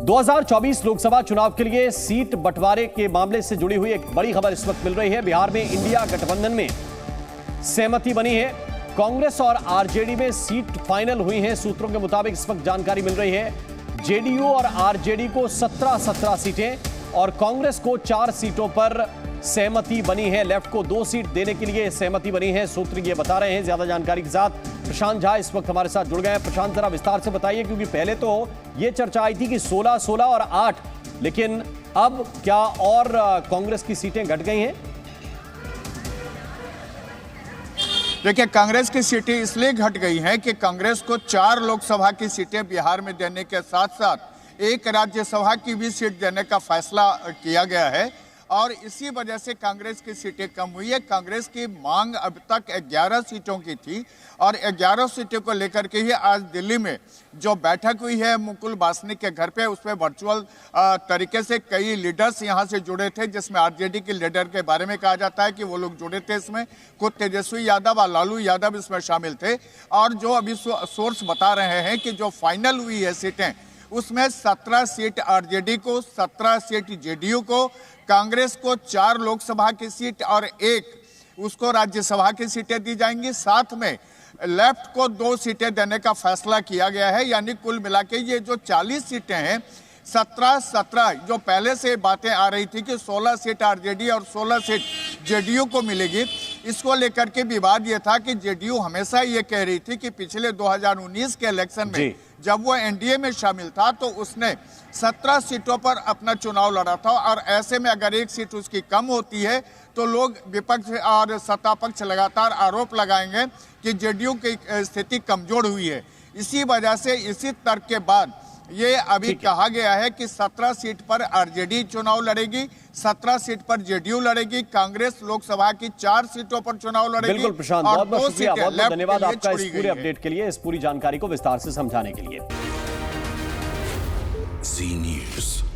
2024 लोकसभा चुनाव के लिए सीट बंटवारे के मामले से जुड़ी हुई एक बड़ी खबर इस वक्त मिल रही है। बिहार में इंडिया गठबंधन में सहमति बनी है। कांग्रेस और आरजेडी में सीट फाइनल हुई है। सूत्रों के मुताबिक इस वक्त जानकारी मिल रही है, जेडीयू और आरजेडी को 17 सीटें और कांग्रेस को 4 सीटों पर सहमति बनी है। लेफ्ट को 2 सीट देने के लिए सहमति बनी है, सूत्र ये बता रहे हैं। ज्यादा जानकारी के साथ प्रशांत झा इस वक्त हमारे साथ जुड़ गए हैं। प्रशांत, जरा विस्तार से बताइए, क्योंकि पहले तो ये चर्चा आई थी कि 16 और 8, लेकिन अब क्या और कांग्रेस की सीटें घट गई हैं? देखिए, कांग्रेस की सीटें इसलिए घट गई हैं कि कांग्रेस को 4 लोकसभा की सीटें बिहार में देने के साथ साथ एक राज्यसभा की भी सीट देने का फैसला किया गया है और इसी वजह से कांग्रेस की सीटें कम हुई है। कांग्रेस की मांग अब तक 11 सीटों की थी और 11 सीटों को लेकर के ही आज दिल्ली में जो बैठक हुई है मुकुल वासनिक के घर पे, उसमें वर्चुअल तरीके से कई लीडर्स यहां से जुड़े थे, जिसमें आरजेडी के लीडर के बारे में कहा जाता है कि वो लोग जुड़े थे। इसमें खुद तेजस्वी यादव और लालू यादव इसमें शामिल थे और जो अभी सोर्स बता रहे हैं कि जो फाइनल हुई है सीटें, उसमें 17 सीट आरजेडी को, 17 सीट जेडीयू को, कांग्रेस को 4 लोकसभा की सीट और 1 उसको राज्यसभा की सीटें दी जाएंगी। साथ में लेफ्ट को 2 सीटें देने का फैसला किया गया है। यानी कुल मिला के ये जो 40 सीटें हैं, 17 जो पहले से बातें आ रही थी कि 16 सीट आरजेडी और 16 सीट जेडीयू को मिलेगी, इसको लेकर के विवाद ये था कि जेडीयू हमेशा ये कह रही थी कि पिछले 2019 के इलेक्शन में जब वो एनडीए में शामिल था तो उसने 17 सीटों पर अपना चुनाव लड़ा था और ऐसे में अगर 1 सीट उसकी कम होती है तो लोग विपक्ष और सत्ता पक्ष लगातार आरोप लगाएंगे कि जेडीयू की स्थिति कमजोर हुई है। इसी वजह से इसी तर्क के बाद ये अभी कहा गया है कि 17 सीट पर आरजेडी चुनाव लड़ेगी, 17 सीट पर जेडीयू लड़ेगी, कांग्रेस लोकसभा की 4 सीटोट पर चुनाव लड़ेगी। बिल्कुल प्रशांत, बहुत बहुत शुक्रिया, बहुत बहुत धन्यवाद आपका इस पूरे अपडेट के लिए, इस पूरी जानकारी को विस्तार से समझाने के लिए। जी न्यूज़।